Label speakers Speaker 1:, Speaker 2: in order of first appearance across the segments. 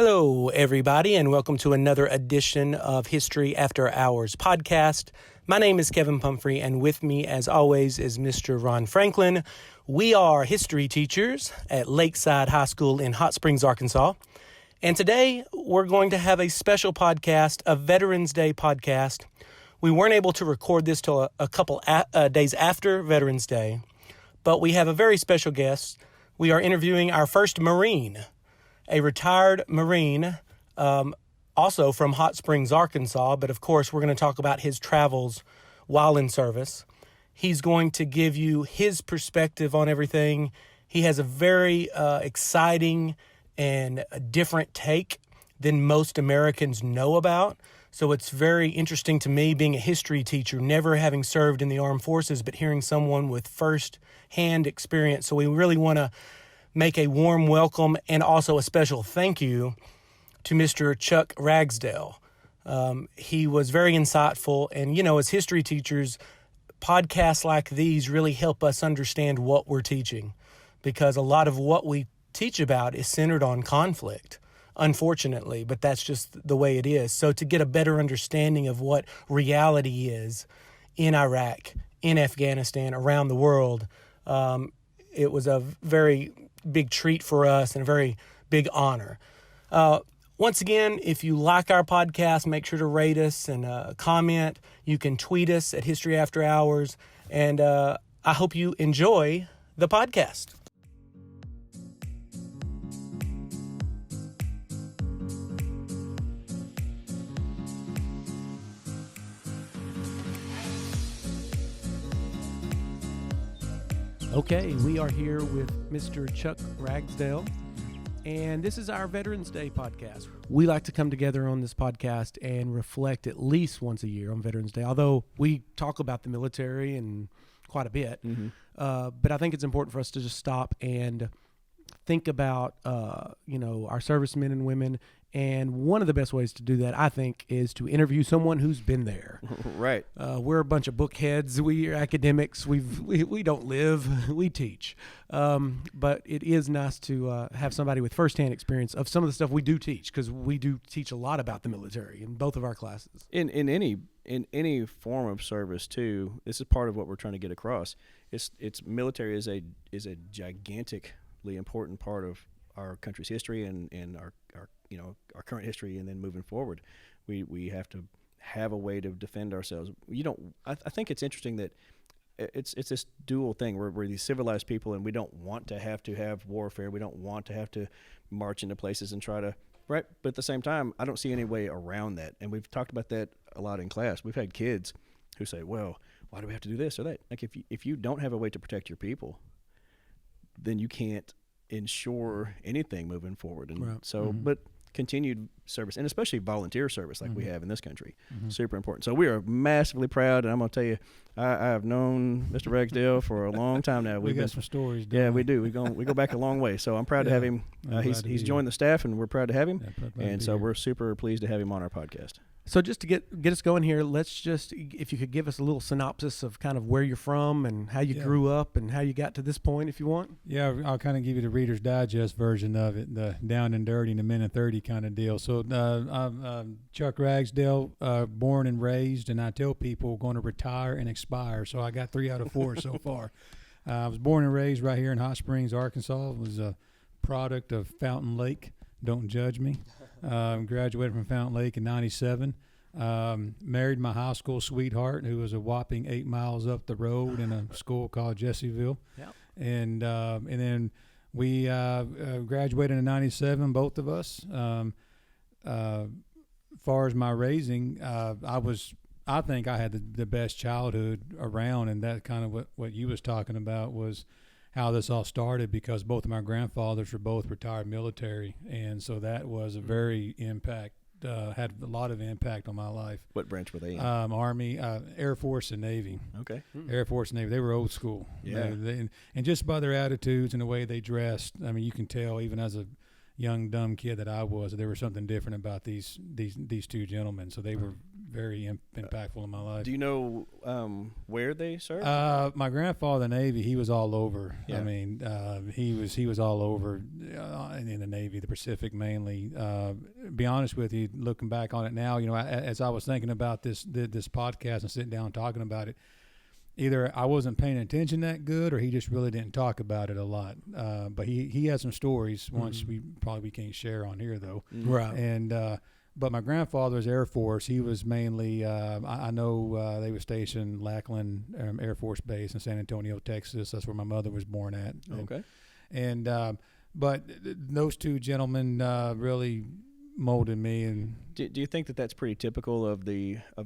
Speaker 1: Hello, everybody, and welcome to another edition of History After Hours podcast. My name is Kevin Pumphrey, and with me, as always, is Mr. Ron Franklin. We are history teachers at Lakeside High School in Hot Springs, Arkansas. And today, we're going to have a special podcast, a Veterans Day podcast. We weren't able to record this till a couple days after Veterans Day, but we have a very special guest. We are interviewing our first Marine, a retired Marine, also from Hot Springs, Arkansas, but of course we're going to talk about his travels while in service. He's going to give you his perspective on everything. He has a very exciting and a different take than most Americans know about. So it's very interesting to me, being a history teacher, never having served in the armed forces, but hearing someone with first-hand experience. So we really want to make a warm welcome and also a special thank you to Mr. Chuck Ragsdale. He was very insightful, and as history teachers, podcasts like these really help us understand what we're teaching, because a lot of what we teach about is centered on conflict, unfortunately, but that's just the way it is. So to get a better understanding of what reality is in Iraq, in Afghanistan, around the world, it was a very big treat for us and a very big honor. Once again, if you like our podcast, make sure to rate us and comment. You can tweet us at History After Hours, and I hope you enjoy the podcast. Okay, we are here with Mr. Chuck Ragsdale, and this is our Veterans Day podcast. We like to come together on this podcast and reflect at least once a year on Veterans Day, although we talk about the military and quite a bit. But I think it's important for us to just stop and think about, our servicemen and women. And one of the best ways to do that, I think, is to interview someone who's been there.
Speaker 2: Right.
Speaker 1: We're a bunch of bookheads. We are academics. We don't live. We teach. But it is nice to have somebody with firsthand experience of some of the stuff we do teach, because we do teach a lot about the military in both of our classes.
Speaker 2: In any form of service too, this is part of what we're trying to get across. It's military is a gigantically important part of our country's history and our current history, and then moving forward, we have to have a way to defend ourselves. I think it's interesting that it's this dual thing. We're these civilized people, and we don't want to have warfare. We don't want to have to march into places and try to, right? But at the same time, I don't see any way around that. And we've talked about that a lot in class. We've had kids who say, well, why do we have to do this or that? Like, if you don't have a way to protect your people, then you can't ensure anything moving forward. And
Speaker 1: right.
Speaker 2: So, but continued service, and especially volunteer service like we have in this country, super important. So we are massively proud, and I'm going to tell you, I have known Mr. Ragsdale for a long time now.
Speaker 3: We've got some stories.
Speaker 2: Yeah, we do. We go back a long way. So I'm proud to have him. He's joined the staff, and we're proud to have him. And so we're super pleased to have him on our podcast.
Speaker 1: So just to get us going here, if you could give us a little synopsis of kind of where you're from and how you grew up and how you got to this point, if you want.
Speaker 3: Yeah, I'll kind of give you the Reader's Digest version of it, the down and dirty and the men in 30 kind of deal. So I'm Chuck Ragsdale, born and raised, and I tell people going to retire and expire. So I got 3 out of 4 so far. I was born and raised right here in Hot Springs, Arkansas. I was a product of Fountain Lake. Don't judge me. Graduated from Fountain Lake in '97. Married my high school sweetheart, who was a whopping 8 miles up the road in a school called Jessieville. Yep. And then we graduated in '97, both of us. As far as my raising, I think I had the best childhood around, and that kind of what you was talking about was how this all started, because both of my grandfathers were both retired military, and so that was a very had a lot of impact on my life.
Speaker 2: What branch were they in?
Speaker 3: Army, Air Force, and Navy.
Speaker 2: Okay.
Speaker 3: Air Force and Navy. They were old school.
Speaker 2: Yeah.
Speaker 3: And just by their attitudes and the way they dressed, I mean, you can tell even as a young dumb kid that I was, there was something different about these two gentlemen. So they were very impactful in my life.
Speaker 2: Do you know where they served?
Speaker 3: My grandfather in the Navy, he was all over.
Speaker 2: Yeah.
Speaker 3: I mean, he was all over in the Navy, the Pacific mainly. Be honest with you, looking back on it now, as I was thinking about this podcast and sitting down and talking about it, either I wasn't paying attention that good, or he just really didn't talk about it a lot. But he has some stories. Once we can't share on here though.
Speaker 1: Right.
Speaker 3: And but my grandfather was Air Force. He was mainly I know they were stationed Lackland Air Force Base in San Antonio, Texas. That's where my mother was born at.
Speaker 2: Okay.
Speaker 3: And but those two gentlemen really molded me. And
Speaker 2: do you think that that's pretty typical of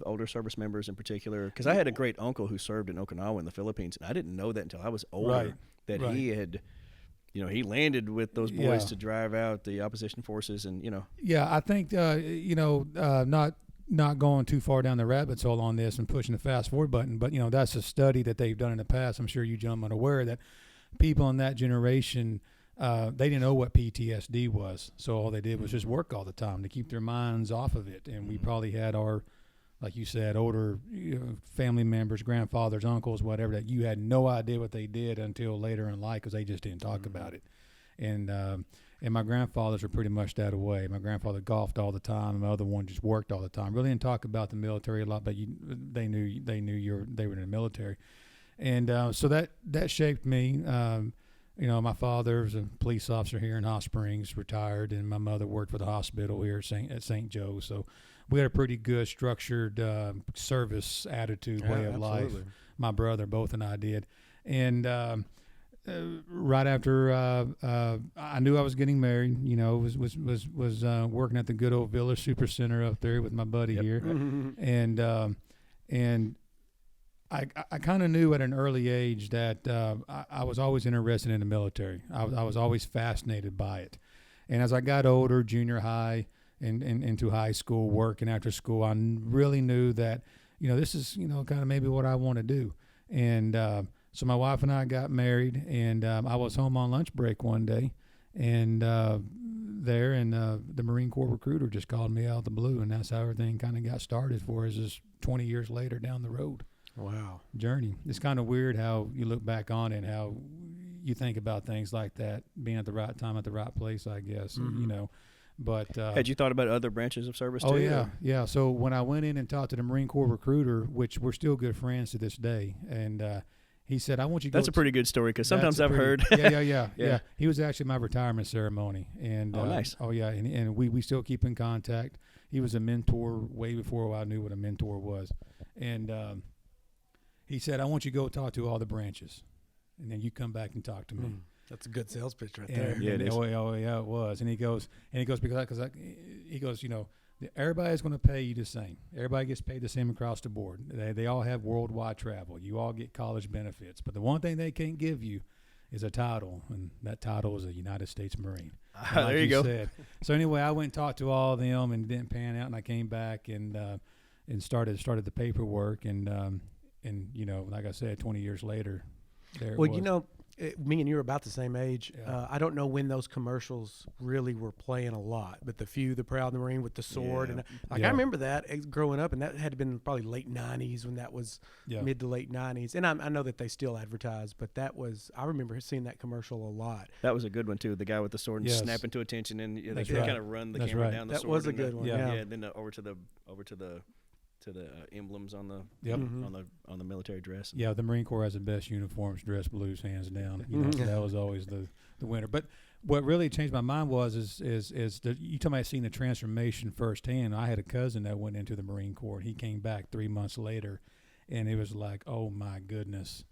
Speaker 2: older service members in particular? Because I had a great uncle who served in Okinawa in the Philippines, and I didn't know that until I was older, that he had, he landed with those boys to drive out the opposition forces, and
Speaker 3: Yeah, I think not going too far down the rabbit hole on this and pushing the fast forward button, but that's a study that they've done in the past. I'm sure you gentlemen are aware that people in that generation, they didn't know what PTSD was, so all they did was just work all the time to keep their minds off of it. And we probably had our, like you said, older family members, grandfathers, uncles, whatever, that you had no idea what they did until later in life because they just didn't talk about it. And my grandfathers were pretty much that way. My grandfather golfed all the time. My other one just worked all the time. Really didn't talk about the military a lot, but they knew they were in the military. And so that shaped me. My father was a police officer here in Hot Springs, retired, and my mother worked for the hospital here at St. Joe's. So we had a pretty good structured service attitude, way of life. My brother, both, and I did. And right after I knew I was getting married, was working at the good old Village Super Center up there with my buddy here, and I kind of knew at an early age that I was always interested in the military. I was always fascinated by it. And as I got older, junior high and into high school, working after school, I really knew that, this is, kind of maybe what I want to do. And so my wife and I got married, and I was home on lunch break one day, and the Marine Corps recruiter just called me out of the blue, and that's how everything kind of got started for us, just 20 years later down the road.
Speaker 1: Wow.
Speaker 3: Journey. It's kind of weird how you look back on it and how you think about things like that, being at the right time at the right place, I guess, But
Speaker 2: had you thought about other branches of service too?
Speaker 3: Oh, yeah. Yeah. So when I went in and talked to the Marine Corps recruiter, which we're still good friends to this day, and he said, I want you to
Speaker 2: That's a pretty good story, because sometimes I've heard.
Speaker 3: Yeah. He was actually my retirement ceremony. And
Speaker 2: nice.
Speaker 3: Oh, yeah. And we still keep in contact. He was a mentor way before I knew what a mentor was. And he said, I want you to go talk to all the branches, and then you come back and talk to me.
Speaker 1: That's a good sales pitch right there.
Speaker 2: Yeah, it is.
Speaker 3: Oh, yeah, it was. And he goes, everybody's going to pay you the same. Everybody gets paid the same across the board. They all have worldwide travel. You all get college benefits. But the one thing they can't give you is a title, and that title is a United States Marine.
Speaker 2: Like there you go.
Speaker 3: Said. So anyway, I went and talked to all of them, and it didn't pan out, and I came back and started the paperwork, and like I said, 20 years later, there it was.
Speaker 1: Me and you are about the same age. Yeah. I don't know when those commercials really were playing a lot, but the Proud Marine with the sword. And I remember that growing up, and that had been probably late 90s when that was mid to late 90s. And I know that they still advertise, but I remember seeing that commercial a lot.
Speaker 2: That was a good one too. The guy with the sword and snapping to attention, and they kind of run the camera down the sword.
Speaker 1: That was a good one.
Speaker 2: Yeah. Then over to the emblems on the military dress.
Speaker 3: Yeah, the Marine Corps has the best uniforms, dress blues, hands down. So that was always the winner. But what really changed my mind is you talking about seeing the transformation firsthand. I had a cousin that went into the Marine Corps, and he came back 3 months later, and it was like, oh my goodness.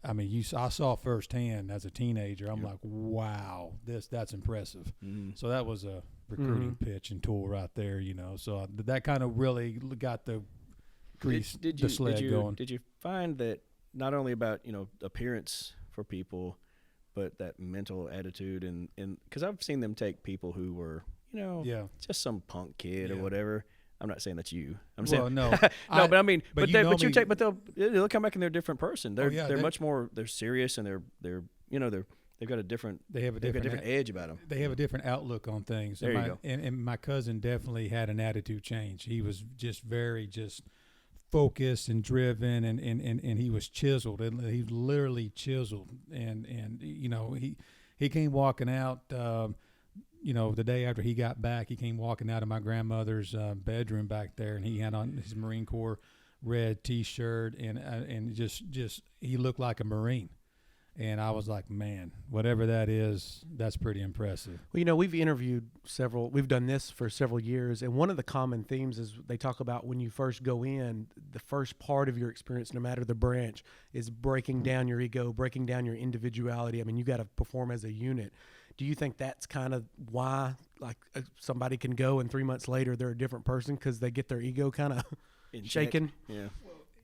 Speaker 3: I mean, I saw firsthand as a teenager. I'm like, wow, that's impressive. So that was a recruiting pitch and tool right there, So that kind of really got the grease, the sled going.
Speaker 2: Did you find that not only about appearance for people, but that mental attitude, and because I've seen them take people who were just some punk kid or whatever. I'm not saying that's you. I'm saying
Speaker 3: no,
Speaker 2: but I mean, but they'll come back and they're a different person. They're much more. They're serious, and they're they've got a different
Speaker 3: They have a
Speaker 2: they've got
Speaker 3: different
Speaker 2: a different edge about them.
Speaker 3: They have a different outlook on things.
Speaker 2: There you go.
Speaker 3: And my cousin definitely had an attitude change. He was just very focused and driven, and he was chiseled. And he literally chiseled. And you know, he came walking out. You know, the day after he got back, he came walking out of my grandmother's bedroom back there, and he had on his Marine Corps red T-shirt, and just he looked like a Marine. And I was like, man, whatever that is, that's pretty impressive.
Speaker 1: Well, you know, we've done this for several years, and one of the common themes is they talk about when you first go in, the first part of your experience, no matter the branch, is breaking down your ego, breaking down your individuality. I mean, you got to perform as a unit. Do you think that's kind of why, like, somebody can go and 3 months later they're a different person because they get their ego kind of shaken?
Speaker 2: Yeah.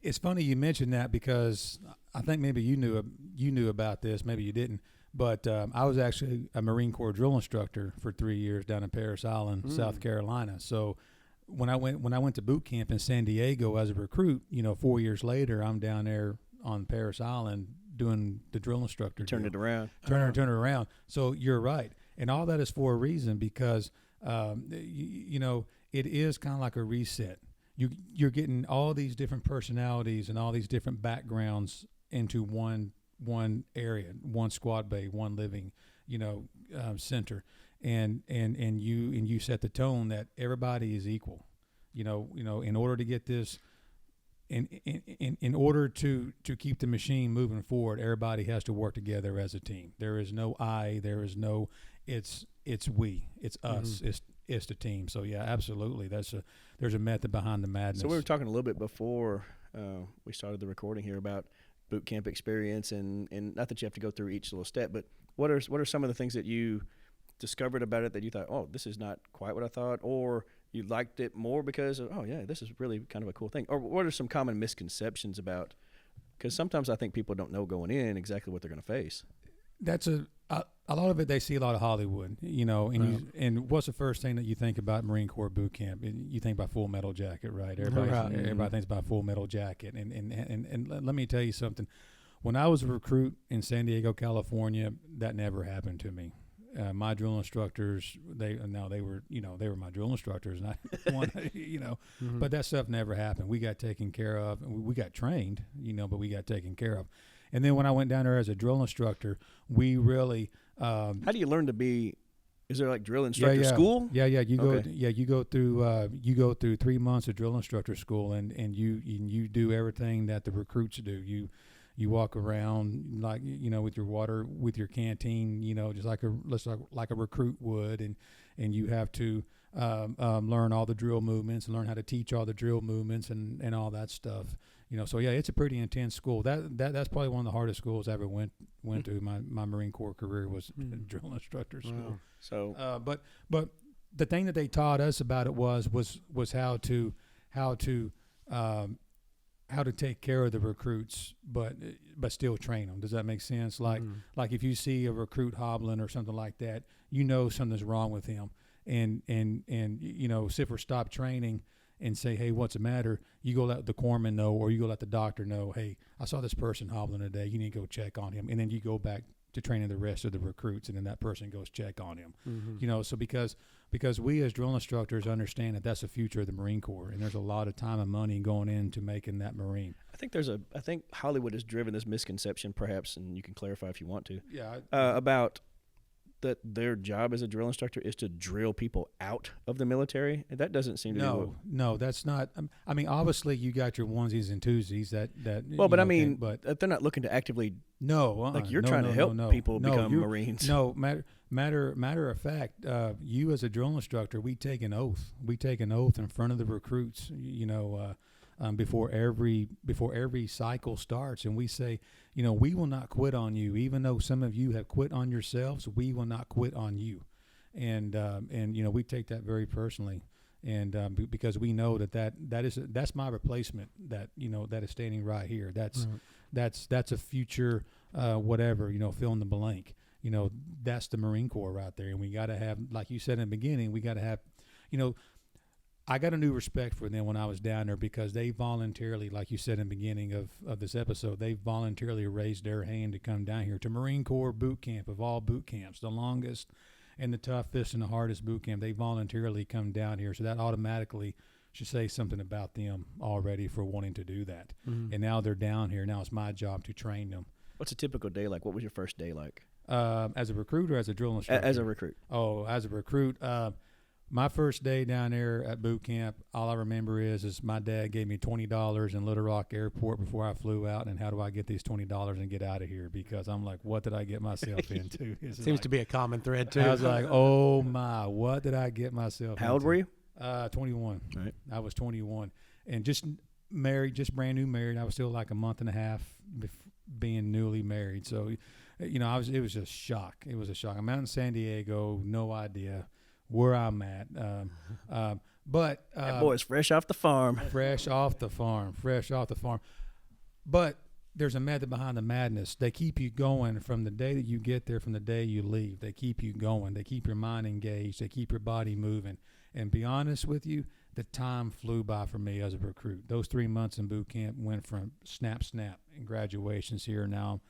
Speaker 3: It's funny you mentioned that, because I think maybe you knew about this, maybe you didn't. But I was actually a Marine Corps drill instructor for 3 years down in Parris Island, South Carolina. So when I went to boot camp in San Diego as a recruit, you know, 4 years later, I'm down there on Parris Island doing the drill instructor.
Speaker 2: Turn it around.
Speaker 3: Turn it around. So you're right, and all that is for a reason, because you know, it is kind of like a reset. You're getting all these different personalities and all these different backgrounds into one area, one squad bay, one living, you know, center, and you set the tone that everybody is equal. You know, in order to get this, in order to keep the machine moving forward, everybody has to work together as a team. There is no I. There is no it's we. It's us. It's the team. So yeah, absolutely. There's a method behind the madness.
Speaker 2: So we were talking a little bit before we started the recording here about boot camp experience, and not that you have to go through each little step, but what are some of the things that you discovered about it that you thought, oh, this is not quite what I thought, or you liked it more because of, oh yeah, this is really kind of a cool thing? Or what are some common misconceptions about? Because sometimes I think people don't know going in exactly what they're going to face.
Speaker 3: That's a lot of it. They see a lot of Hollywood, you know, and and what's the first thing that you think about Marine Corps boot camp? You think about Full Metal Jacket, right? Everybody thinks about Full Metal Jacket, and let me tell you something. When I was a recruit in San Diego, California, that never happened to me. My drill instructors, they were my drill instructors, and I want, you know, but that stuff never happened. We got taken care of, and we got trained, you know, but we got taken care of. And then when I went down there as a drill instructor, we really.
Speaker 2: How do you learn to be? Is there like drill instructor school?
Speaker 3: Yeah. You go through 3 months of drill instructor school, and you do everything that the recruits do. You walk around like, you know, with your water, with your canteen, you know, just like a recruit would, and you have to learn all the drill movements and learn how to teach all the drill movements and all that stuff. You know, so yeah, it's a pretty intense school. That's probably one of the hardest schools I ever went to. My Marine Corps career was drill instructor school.
Speaker 2: Wow. So,
Speaker 3: but the thing that they taught us about it was how to take care of the recruits, but still train them. Does that make sense? Like if you see a recruit hobbling or something like that, you know something's wrong with him, and you know, if we're stop training and say, hey, what's the matter? You go let the corpsman know, or you go let the doctor know, hey, I saw this person hobbling today. You need to go check on him. And then you go back to training the rest of the recruits, and then that person goes check on him. You know, so because we as drill instructors understand that that's the future of the Marine Corps, and there's a lot of time and money going into making that Marine.
Speaker 2: I think Hollywood has driven this misconception, perhaps, and you can clarify if you want to.
Speaker 3: Yeah.
Speaker 2: About that their job as a drill instructor is to drill people out of the military, and that doesn't seem to be.
Speaker 3: No, that's not. I mean, obviously, you got your onesies and twosies that.
Speaker 2: Well, but I mean, but they're not looking to actively.
Speaker 3: No,
Speaker 2: like you're trying to help people become Marines.
Speaker 3: No, matter of fact, you as a drill instructor, we take an oath. We take an oath in front of the recruits. You know. Before every cycle starts, and we say, you know, we will not quit on you, even though some of you have quit on yourselves. We will not quit on you, and you know, we take that very personally, and because we know that's my replacement. That, you know, that is standing right here. That's a future whatever, you know, fill in the blank. You know, that's the Marine Corps right there, and we got to have, like you said in the beginning, we got to have, you know. I got a new respect for them when I was down there because they voluntarily, like you said in the beginning of this episode, they voluntarily raised their hand to come down here to Marine Corps boot camp of all boot camps, the longest and the toughest and the hardest boot camp. They voluntarily come down here, so that automatically should say something about them already for wanting to do that. And now they're down here. Now it's my job to train them.
Speaker 2: What's a typical day like? What was your first day like?
Speaker 3: As a recruit or as a drill instructor?
Speaker 2: As a recruit.
Speaker 3: Oh, as a recruit. My first day down there at boot camp, all I remember is my dad gave me $20 in Little Rock Airport before I flew out, and how do I get these $20 and get out of here? Because I'm like, what did I get myself into?
Speaker 1: Seems to be a common thread, too.
Speaker 3: I was like, oh, my, what did I get myself into?
Speaker 2: How old were you?
Speaker 3: 21.
Speaker 2: Right.
Speaker 3: I was 21. And just married, just brand new married. I was still like a month and a half being newly married. So, it was just shock. It was a shock. I'm out in San Diego, no idea where I'm at. But
Speaker 2: that boy's fresh off the farm.
Speaker 3: Fresh off the farm. But there's a method behind the madness. They keep you going from the day that you get there, from the day you leave. They keep you going. They keep your mind engaged. They keep your body moving. And be honest with you, the time flew by for me as a recruit. Those 3 months in boot camp went from snap, and graduations here. Now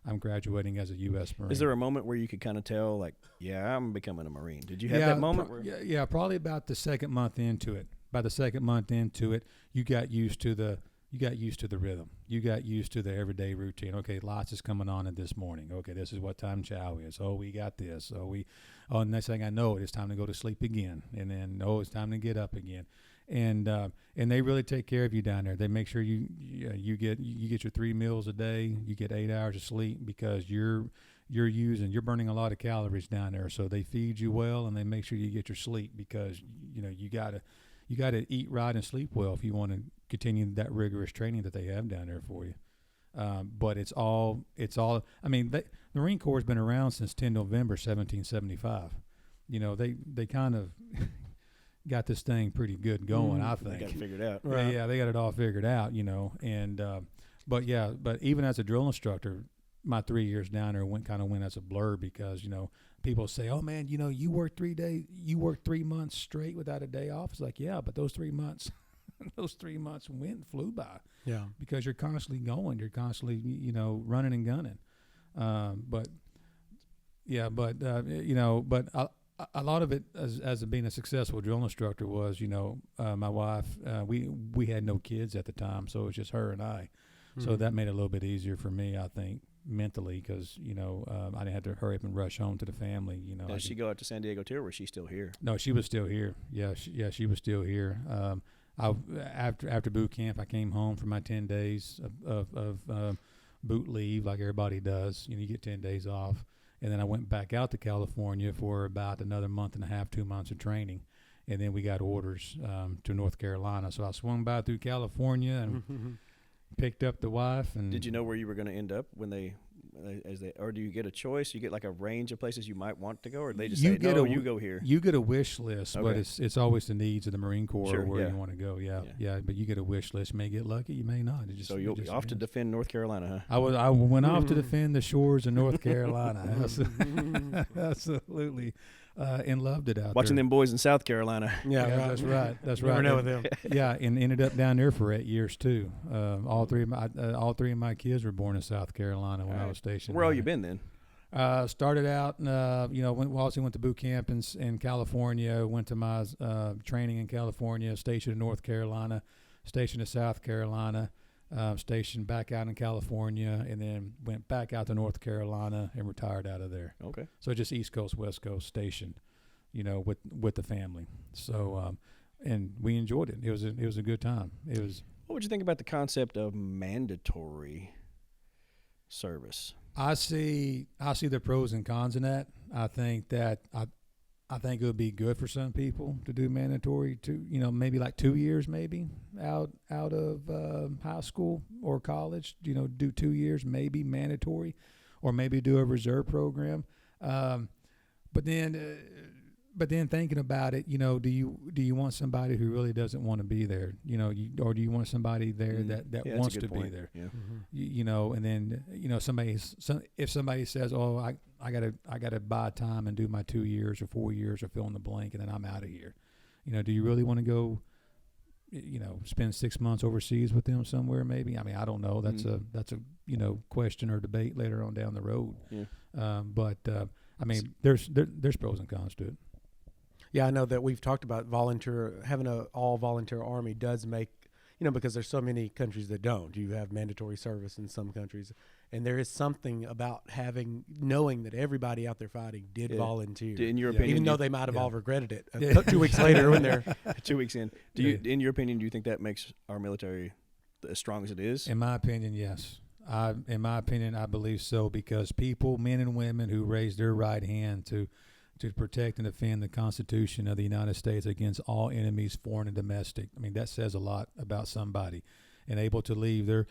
Speaker 3: I'm graduating as a U.S. Marine.
Speaker 2: Is there a moment where you could kind of tell, like, yeah, I'm becoming a Marine? Did you have that moment?
Speaker 3: Yeah, probably about the second month into it. By the second month into it, you got used to the rhythm. You got used to the everyday routine. Okay, lots is coming on in this morning. Okay, this is what time chow is. Oh, we got this. Next thing I know, it's time to go to sleep again. And then, it's time to get up again. And they really take care of you down there. They make sure you get your 3 meals a day. You get 8 hours of sleep because you're burning a lot of calories down there. So they feed you well and they make sure you get your sleep because you gotta eat right and sleep well if you want to continue that rigorous training that they have down there for you. But it's all. I mean, the Marine Corps has been around since 10 November 1775. They kind of got this thing pretty good going, I think.
Speaker 2: They got it figured out.
Speaker 3: Right. Yeah, they got it all figured out, and but even as a drill instructor, my 3 years down there went as a blur because, people say, oh man, you worked 3 months straight without a day off. It's like, yeah, but those 3 months went and flew by.
Speaker 1: Yeah. Because
Speaker 3: you're constantly going, you're constantly, running and gunning. But a lot of it as being a successful drill instructor was, my wife, we had no kids at the time, so it was just her and I. Mm-hmm. So that made it a little bit easier for me, I think, mentally, because, I didn't have to hurry up and rush home to the family.
Speaker 2: Did she go out to San Diego too, or was she still here?
Speaker 3: No, she was still here. Yeah, she was still here. After boot camp, I came home for my 10 days of boot leave, like everybody does. You get 10 days off. And then I went back out to California for about another month and a half, 2 months of training. And then we got orders to North Carolina. So I swung by through California and picked up the wife. And
Speaker 2: did you know where you were going to end up or do you get a choice? You get like a range of places you might want to go, or they just you go here?
Speaker 3: You get a wish list, but it's always the needs of the Marine Corps
Speaker 2: sure,
Speaker 3: where you want to go. Yeah. But you get a wish list. You may get lucky, you may not.
Speaker 2: So you'll be off to defend North Carolina, huh?
Speaker 3: I went off to defend the shores of North Carolina. Absolutely. And loved it out
Speaker 2: Watching
Speaker 3: there.
Speaker 2: them boys in South Carolina.
Speaker 3: Yeah, that's right. That's right.
Speaker 1: Never know with them.
Speaker 3: Yeah, and ended up down there for 8 years too. All three of my kids were born in South Carolina when I was stationed.
Speaker 2: Where all you been then?
Speaker 3: Started out, went to boot camp in California. Went to my training in California. Stationed in North Carolina. Stationed in South Carolina. Stationed back out in California, and then went back out to North Carolina and retired out of there.
Speaker 2: Okay.
Speaker 3: So just East Coast, West Coast stationed, with the family. So, and we enjoyed it. It was a good time. It was.
Speaker 2: What would you think about the concept of mandatory service?
Speaker 3: I see the pros and cons in that. I think it would be good for some people to do mandatory maybe like 2 years, maybe out of high school or college, do 2 years, maybe mandatory, or maybe do a reserve program. But then thinking about it, do you want somebody who really doesn't want to be there, or do you want somebody there that wants to be there?
Speaker 2: Yeah.
Speaker 3: And then, if somebody says, oh, I gotta buy time and do my 2 years or 4 years or fill in the blank, and then I'm out of here. do you really want to go, spend 6 months overseas with them somewhere? Maybe. I mean, I don't know. That's a question or debate later on down the road.
Speaker 2: Yeah.
Speaker 3: But I mean, there's pros and cons to it.
Speaker 1: Yeah, I know that we've talked about having an all volunteer army does make, because there's so many countries that don't. You have mandatory service in some countries, and there is something about knowing that everybody out there fighting did volunteer.
Speaker 2: In your opinion,
Speaker 1: even though they might have all regretted it 2 weeks later when they're
Speaker 2: 2 weeks in. In your opinion, do you think that makes our military as strong as it is?
Speaker 3: In my opinion, yes. I believe so, because people, men and women, who raise their right hand to protect and defend the Constitution of the United States against all enemies, foreign and domestic. I mean, that says a lot about somebody, and able to leave their,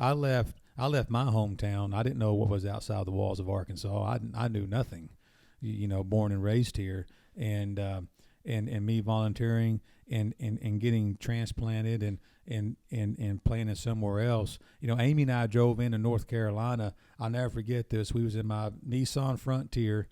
Speaker 3: I left my hometown. I didn't know what was outside the walls of Arkansas. I knew nothing, born and raised here, and me volunteering and getting transplanted and planning somewhere else. Amy and I drove into North Carolina. I'll never forget this. We was in my Nissan Frontier,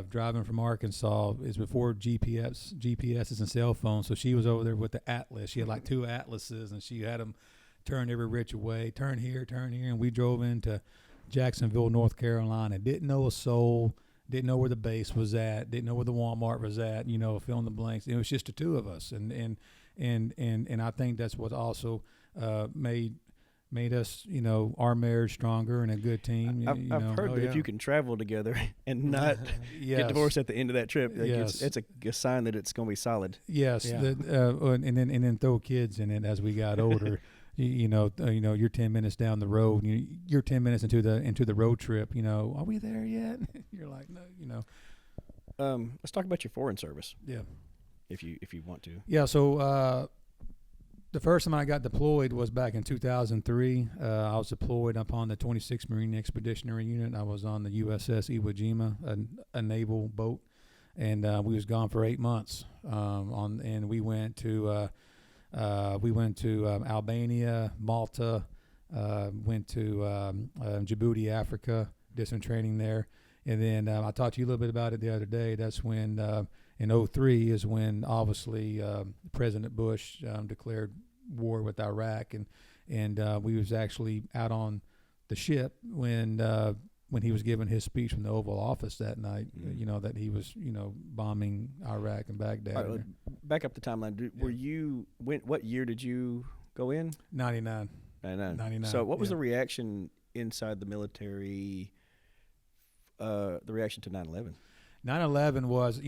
Speaker 3: driving from Arkansas. Is before GPSs and cell phones, so she was over there with the Atlas. She had like 2 Atlases, and she had them turn every which way, turn here, and we drove into Jacksonville, North Carolina. Didn't know a soul, didn't know where the base was at, didn't know where the Walmart was at, fill in the blanks. It was just the 2 of us, and I think that's what also made us, our marriage stronger and a good team.
Speaker 2: I've heard that if you can travel together and not get divorced at the end of that trip, it's a sign that it's going to be solid.
Speaker 3: Yes, and then throw kids in it as we got older. You're 10 minutes down the road. You're 10 minutes into the road trip. Are we there yet? You're like, no.
Speaker 2: Let's talk about your foreign service.
Speaker 3: Yeah,
Speaker 2: if you want to.
Speaker 3: Yeah. So the first time I got deployed was back in 2003. I was deployed upon the 26th Marine Expeditionary Unit. I was on the USS Iwo Jima, a naval boat, and we was gone for 8 months. And we went to Albania, Malta, went to Djibouti, Africa, did some training there. And then I talked to you a little bit about it the other day. That's when in 2003 is when obviously President Bush declared war with Iraq, and we was actually out on the ship when he was giving his speech from the Oval Office that night. That he was bombing Iraq and Baghdad.
Speaker 2: All right, back up the timeline. Were you what year did you go in?
Speaker 3: 99.
Speaker 2: 99. So what was the reaction inside the military? The reaction to 9/11.
Speaker 3: 9/11 was,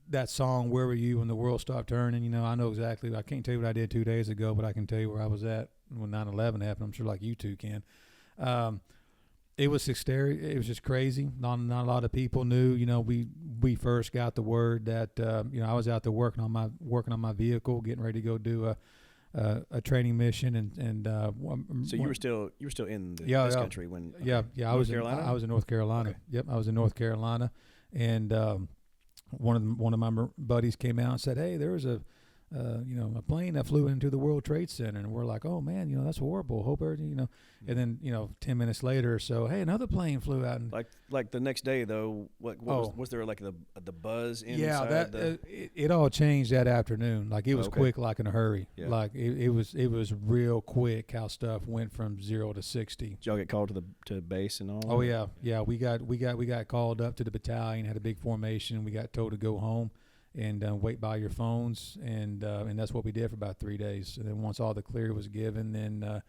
Speaker 3: that song, Where Were You When the World Stopped Turning? I know exactly. I can't tell you what I did 2 days ago, but I can tell you where I was at when 9/11 happened. I'm sure like you two can. It was hysteria. It was just crazy. Not a lot of people knew. We first got the word that I was out there working on my vehicle, getting ready to go do a training mission, and
Speaker 2: so you were still in this country when
Speaker 3: I was in North Carolina.
Speaker 2: Okay.
Speaker 3: Yep, I was in North Carolina, and one of my buddies came out and said, "Hey, there was a plane that flew into the World Trade Center," and we're like, "Oh man, that's horrible. Hope everything, And then 10 minutes later or so, hey, another plane flew out. And
Speaker 2: like the next day though, was there like the buzz inside?
Speaker 3: Yeah, it all changed that afternoon. Like it was quick, like in a hurry.
Speaker 2: Yeah.
Speaker 3: Like it was real quick how stuff went from 0 to 60.
Speaker 2: Did y'all get called to base and all?
Speaker 3: Oh yeah. We got called up to the battalion. Had a big formation. We got told to go home and wait by your phones, and that's what we did for about 3 days. And then once all the clear was given, then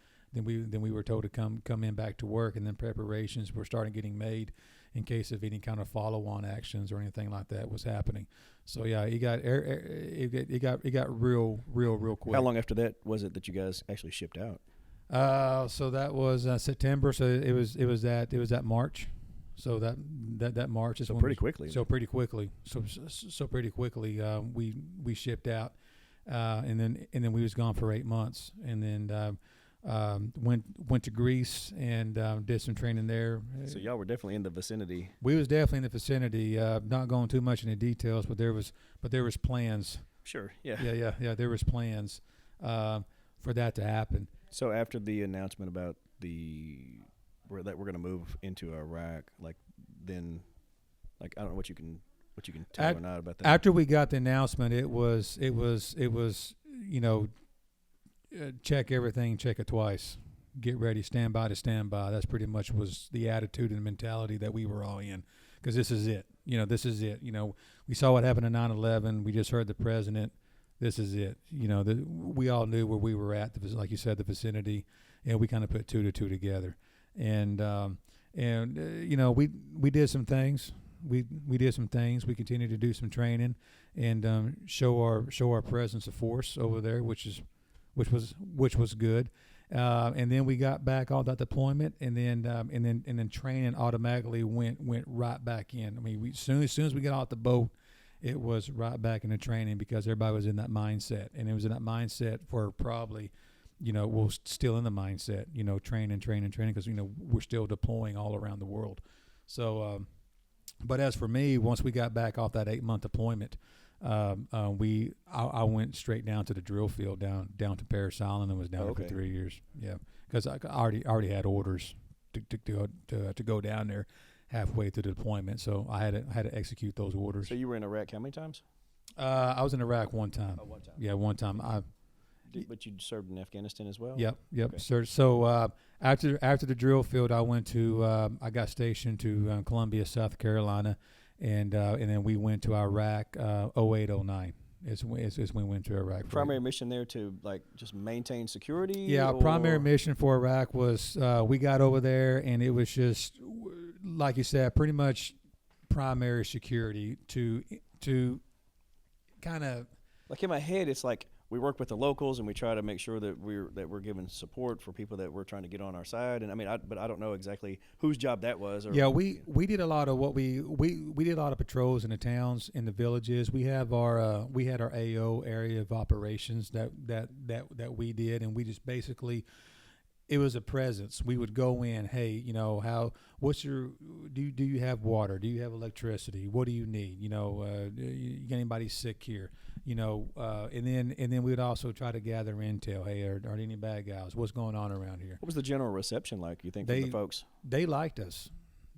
Speaker 3: we were told to come in back to work, and then preparations were starting getting made in case of any kind of follow-on actions or anything like that was happening. So yeah, it got real quick.
Speaker 2: How long after that was it that you guys actually shipped out?
Speaker 3: So that was September. So it was that March. So that March is
Speaker 2: pretty quickly.
Speaker 3: So pretty quickly. So pretty quickly we shipped out, and then we was gone for 8 months, and then went to Greece and did some training there.
Speaker 2: So y'all were definitely in the vicinity.
Speaker 3: We was definitely in the vicinity. Not going too much into details, but there was plans.
Speaker 2: Sure. Yeah.
Speaker 3: Yeah. There was plans for that to happen.
Speaker 2: So after the announcement about that we're going to move into Iraq, I don't know what what you can tell or not about that.
Speaker 3: After we got the announcement, it was check everything, check it twice, get ready, stand by to stand by. That's pretty much was the attitude and mentality that we were all in, because this is it. This is it. We saw what happened in 9/11. We just heard the president. This is it. We all knew where we were at, like you said, the vicinity, and we kind of put two to two together. And we did some things. We did some things. We continued to do some training and show our presence of force over there, which was good. And then we got back all that deployment, and then training automatically went right back in. I mean, as soon as we got off the boat, it was right back into training, because everybody was in that mindset, and it was in that mindset for probably, we're still in the mindset, training, because we're still deploying all around the world. So, but as for me, once we got back off that 8-month deployment, I went straight down to the drill field down to Parris Island, and was down there for 3 years. Yeah, because I already had orders to go down there halfway through the deployment, so I had to execute those orders.
Speaker 2: So you were in Iraq how many times?
Speaker 3: I was in Iraq one time.
Speaker 2: Oh, one time.
Speaker 3: Yeah, one time.
Speaker 2: But you served in Afghanistan as well?
Speaker 3: Yep,
Speaker 2: Okay.
Speaker 3: sir. So after the drill field, I got stationed to Columbia, South Carolina, and then we went to Iraq 08-09. Is when we went to Iraq.
Speaker 2: Primary mission there to just maintain security?
Speaker 3: Yeah, our primary mission for Iraq was we got over there, and it was just, like you said, pretty much primary security to kind of.
Speaker 2: Like in my head, it's like we work with the locals, and we try to make sure that we're giving support for people that we're trying to get on our side. And I mean, but I don't know exactly whose job that was.
Speaker 3: Yeah, we did a lot of what we did a lot of patrols in the towns, in the villages. We had our AO, area of operations, that we did, and we just basically, it was a presence. We would go in, hey, what's your, do you have water? Do you have electricity? What do you need? You got anybody sick here? And then we would also try to gather intel. Hey, are there any bad guys? What's going on around here?
Speaker 2: What was the general reception like, you think, from the folks?
Speaker 3: They liked us.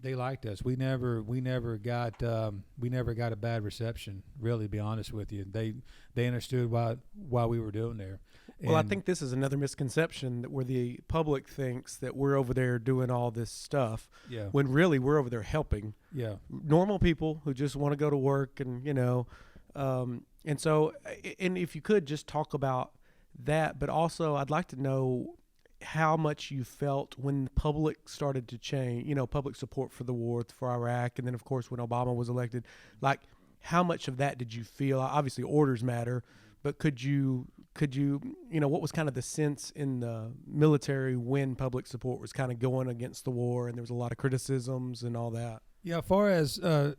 Speaker 3: We never got a bad reception, really, to be honest with you. They understood why we were doing there.
Speaker 1: Well, I think this is another misconception, where the public thinks that we're over there doing all this stuff, when really we're over there helping normal people who just want to go to work, and and so, and if you could just talk about that, but also I'd like to know how much you felt when the public started to change, public support for the war, for Iraq, and then of course when Obama was elected, how much of that did you feel? Obviously orders matter, but could you, what was kind of the sense in the military when public support was kind of going against the war, and there was a lot of criticisms and all that? Yeah, as far as to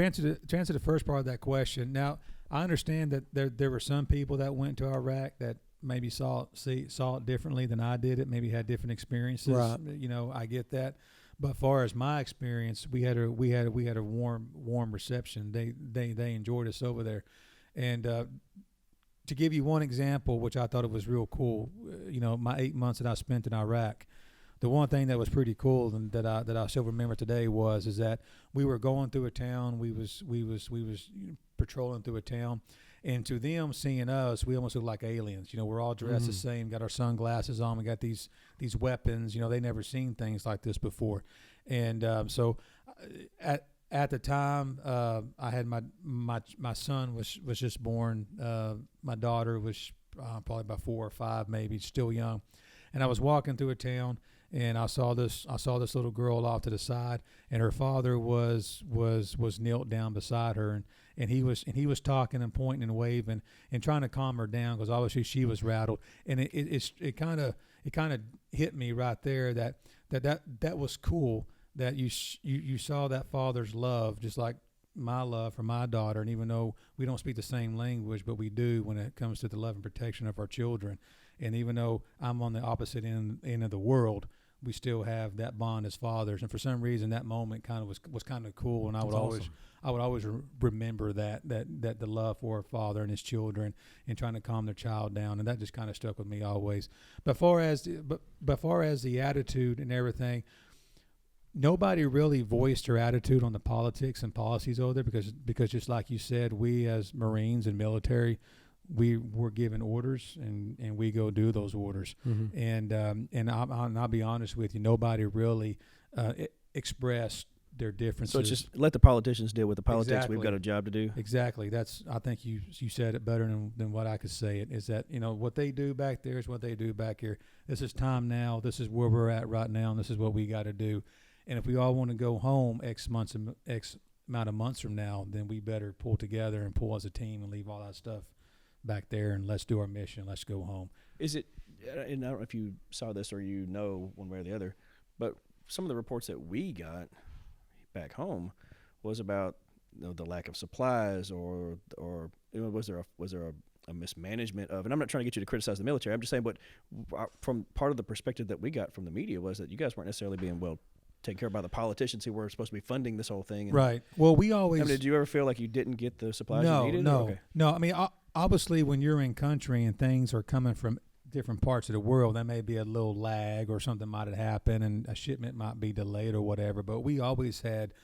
Speaker 1: answer the first part of that question, now I understand that there were some people that went to Iraq that maybe saw it differently than I did. It maybe had different experiences. Right.
Speaker 3: I get that. But as far as my experience, we had a warm reception. They enjoyed us over there, and to give you one example, which I thought it was real cool, my 8 months that I spent in Iraq, the one thing that was pretty cool and that I still remember today is that we were going through a town. We was patrolling through a town, and to them seeing us, we almost look like aliens. We're all dressed the same, got our sunglasses on, we got these weapons. They never seen things like this before, and so at the time, I had my son was just born. My daughter was probably about 4 or 5, maybe, still young, and I was walking through a town. And I saw this little girl off to the side, and her father was knelt down beside her, and he was talking and pointing and waving and trying to calm her down, because obviously she was rattled. And it kind of hit me right there that was cool, that you saw that father's love, just like my love for my daughter. And even though we don't speak the same language, but we do when it comes to the love and protection of our children. And even though I'm on the opposite end of the world, we still have that bond as fathers. And for some reason, that moment kind of was kind of cool. And I would always remember that the love for a father and his children, and trying to calm their child down. And that just kind of stuck with me always. But far as the attitude and everything, nobody really voiced their attitude on the politics and policies over there because just like you said, we as Marines and military, we were given orders and we go do those orders. And I'll be honest with you, nobody really expressed their differences.
Speaker 2: So it's just let the politicians deal with the politics.
Speaker 3: Exactly.
Speaker 2: We've got a job to do.
Speaker 3: Exactly. I think you said it better than what I could say it, is that, what they do back there is what they do back here. This is time now. This is where we're at right now, and this is what we got to do. And if we all want to go home X amount of months from now, then we better pull together and pull as a team and leave all that stuff back there, and let's do our mission. Let's go home.
Speaker 2: Is it, and I don't know if you saw this or one way or the other, but some of the reports that we got back home was about the lack of supplies or was there a mismanagement of, and I'm not trying to get you to criticize the military. I'm just saying, but from part of the perspective that we got from the media was that you guys weren't necessarily being well taken care of by the politicians who were supposed to be funding this whole thing.
Speaker 3: Right. Well, we always.
Speaker 2: Did you ever feel like you didn't get the supplies you needed?
Speaker 3: No.
Speaker 2: Okay.
Speaker 3: No. I mean, obviously, when you're in country and things are coming from different parts of the world, there may be a little lag or something might have happened and a shipment might be delayed or whatever. But we always had,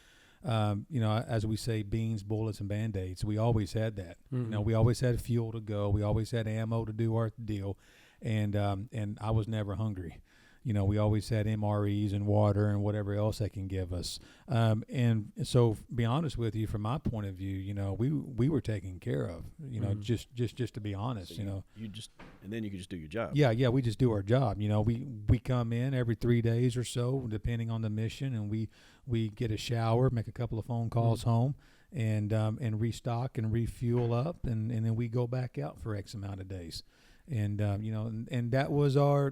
Speaker 3: as we say, beans, bullets, and Band-Aids. We always had that. We always had fuel to go. We always had ammo to do our deal. And I was never hungry. We always had MREs and water and whatever else they can give us. And so, be honest with you, from my point of view, we were taken care of. Just to be honest,
Speaker 2: so you just, and then you could just do your job.
Speaker 3: Yeah, we just do our job. We come in every 3 days or so, depending on the mission, and we get a shower, make a couple of phone calls home, and restock and refuel up, and then we go back out for X amount of days. And and that was our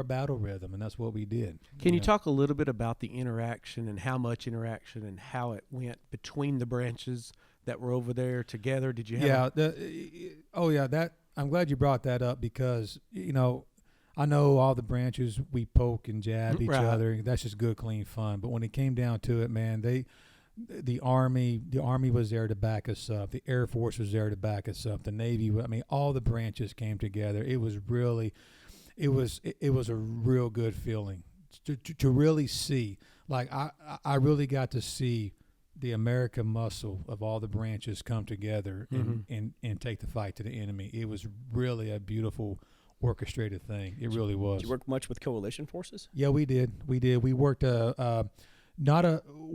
Speaker 3: battle rhythm, and that's what we did.
Speaker 1: Can you talk a little bit about the interaction and how much interaction and how it went between the branches that were over there together? Did you have?
Speaker 3: That I'm glad you brought that up because I know all the branches we poke and jab each other. That's just good, clean fun. But when it came down to it, man, the Army was there to back us up. The Air Force was there to back us up. The Navy, all the branches came together. It was really, it was a real good feeling to really see. Like I really got to see the American muscle of all the branches come together and take the fight to the enemy. It was really a beautiful orchestrated thing. It really was.
Speaker 2: Did you work much with coalition forces?
Speaker 3: Yeah, we did. We worked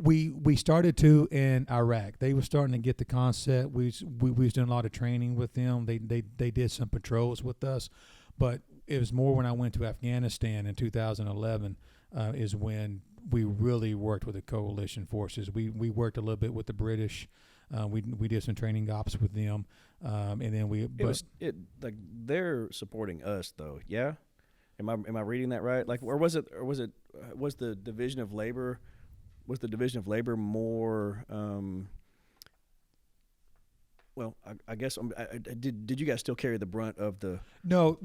Speaker 3: we started to in Iraq. They were starting to get the concept. We was doing a lot of training with them. They did some patrols with us, but it was more when I went to Afghanistan in 2011 is when we really worked with the coalition forces. We worked a little bit with the British. We did some training ops with them, and then
Speaker 2: they're supporting us though. Yeah, am I reading that right? Like, was the Division of Labor? Was the Division of Labor more? I guess did you guys still carry the brunt of the?
Speaker 3: No,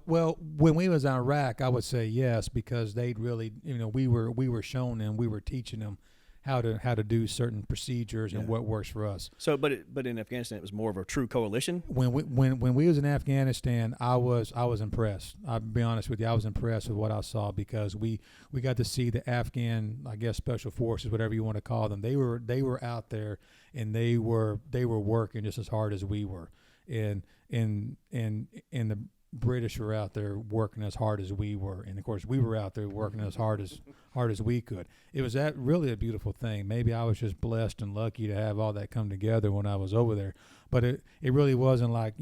Speaker 3: Well, when we was in Iraq, I would say yes because they'd really, we were showing them, we were teaching them how to do certain procedures and what works for us.
Speaker 2: So, but in Afghanistan, it was more of a true coalition.
Speaker 3: When we was in Afghanistan, I was impressed. I'll be honest with you, I was impressed with what I saw because we got to see the Afghan, I guess, special forces, whatever you want to call them. They were out there and they were working just as hard as we were, and the British were out there working as hard as we were, and of course we were out there working as hard as we could. It was really a beautiful thing. Maybe I was just blessed and lucky to have all that come together when I was over there, but it really wasn't like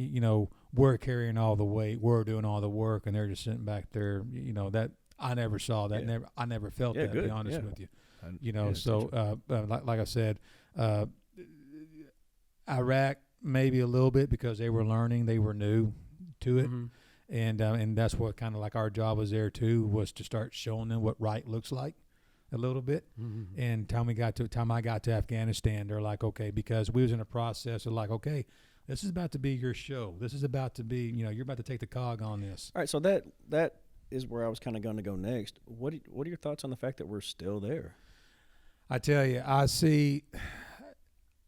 Speaker 3: we're carrying all the weight, we're doing all the work, and they're just sitting back there. That I never saw that. I never felt that.
Speaker 2: Good.
Speaker 3: To be honest with you, like I said, Iraq maybe a little bit because they were learning, they were new to it. And that's what kind of like our job was there too, was to start showing them what right looks like a little bit. And time I got to Afghanistan, they're like, okay, because we was in a process of like, okay, this is about to be your show. This is about to be, you're about to take the cog on this.
Speaker 2: All right, so that is where I was kind of going to go next. What are your thoughts on the fact that we're still there?
Speaker 3: I tell you,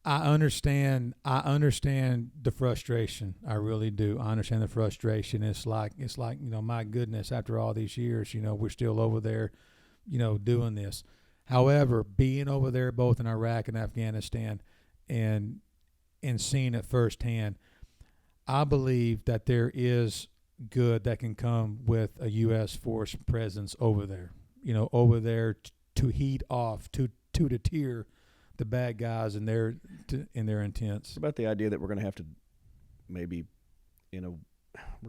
Speaker 3: I understand the frustration. I really do. I understand the frustration. It's like, my goodness, after all these years, we're still over there doing this. However, being over there both in Iraq and Afghanistan and seeing it firsthand, I believe that there is good that can come with a U.S. force presence over there. Over there to heat off, to deter the bad guys and their intents.
Speaker 2: What about the idea that we're going to have to maybe, we're going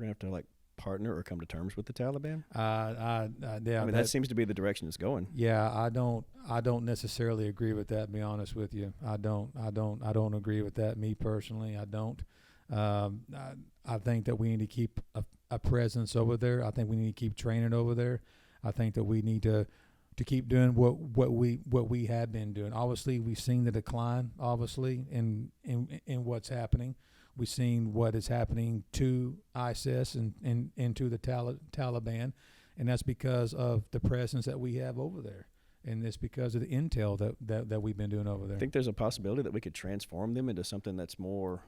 Speaker 2: to have to like partner or come to terms with the Taliban?
Speaker 3: Yeah,
Speaker 2: that seems to be the direction it's going.
Speaker 3: Yeah, I don't necessarily agree with that. To be honest with you, I don't agree with that. Me personally, I don't. I think that we need to keep a presence over there. I think we need to keep training over there. I think that we need to keep doing what we have been doing. Obviously, we've seen the decline. Obviously, in what's happening, we've seen what is happening to ISIS and to the Taliban, and that's because of the presence that we have over there, and it's because of the intel that we've been doing over there.
Speaker 2: I think there's a possibility that we could transform them into something that's more.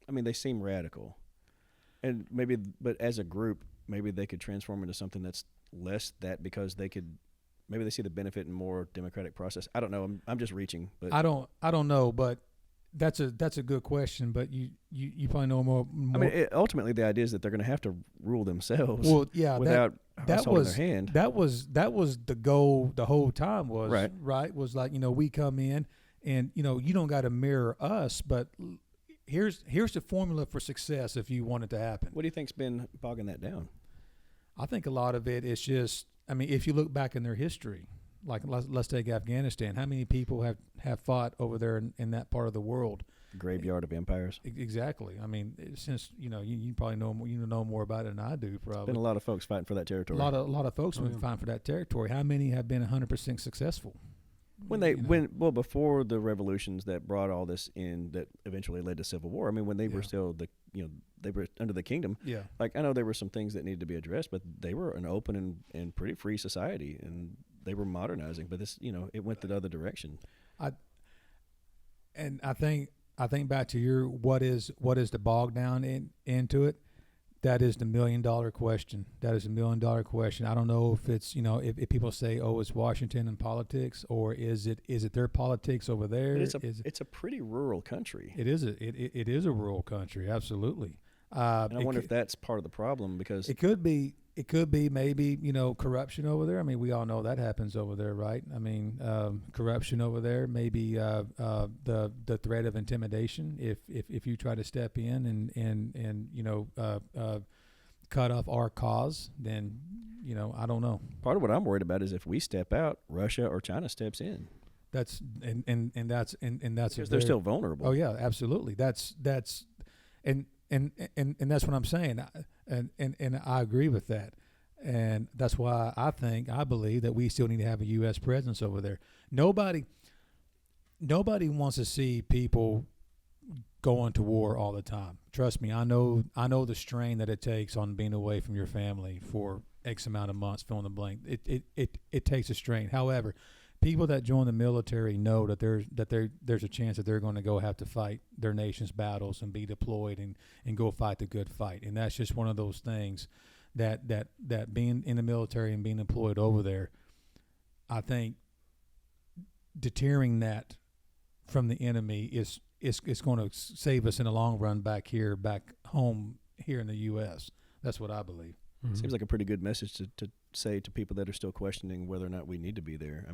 Speaker 2: They seem radical, and but as a group, maybe they could transform into something that's less that, because maybe they see the benefit in more democratic process. I don't know. I'm just reaching. But
Speaker 3: I don't know, but that's a good question. But you probably know more.
Speaker 2: Ultimately the idea is that they're going to have to rule themselves.
Speaker 3: Well, yeah,
Speaker 2: without us holding their hand.
Speaker 3: That was the goal the whole time. Was
Speaker 2: right.
Speaker 3: Was like, we come in and you don't got to mirror us, but here's the formula for success if you want it to happen.
Speaker 2: What do you think's been bogging that down?
Speaker 3: I think a lot of it is just, if you look back in their history, like let's take Afghanistan. How many people have fought over there in that part of the world?
Speaker 2: Graveyard of empires.
Speaker 3: Exactly. Since you probably know more about it than I do. Probably
Speaker 2: been a lot of folks fighting for that territory.
Speaker 3: A lot of folks have been fighting for that territory. How many have been 100% successful?
Speaker 2: Before the revolutions that brought all this in, that eventually led to civil war. When they were still they were under the kingdom.
Speaker 3: Yeah.
Speaker 2: Like, I know there were some things that needed to be addressed, but they were an open and pretty free society, and they were modernizing. But this, it went the other direction.
Speaker 3: I think back to your what is the bog down into it. That is the $1 million question. That is $1 million question. I don't know if it's if people say, oh, it's Washington and politics, or is it their politics over there?
Speaker 2: It's a pretty rural country.
Speaker 3: It is a rural country, absolutely.
Speaker 2: And I wonder if that's part of the problem, because
Speaker 3: it could be maybe corruption over there. We all know that happens over there, right? Corruption over there, maybe the threat of intimidation if you try to step in and cut off our cause, then I don't know.
Speaker 2: Part of what I'm worried about is if we step out, Russia or China steps in.
Speaker 3: That's
Speaker 2: because they're still vulnerable.
Speaker 3: Oh yeah, absolutely. That's and that's what I'm saying, and I agree with that, and that's why I believe that we still need to have a U.S. presence over there. Nobody wants to see people going to war all the time. Trust me, I know the strain that it takes on being away from your family for X amount of months, fill in the blank. It takes a strain. However, people that join the military know that there's a chance that they're going to go have to fight their nation's battles and be deployed and go fight the good fight. And that's just one of those things that being in the military and being employed over there, I think deterring that from the enemy is going to save us in the long run back home here in the U.S. That's what I believe.
Speaker 2: Mm-hmm. Seems like a pretty good message to say to people that are still questioning whether or not we need to be there.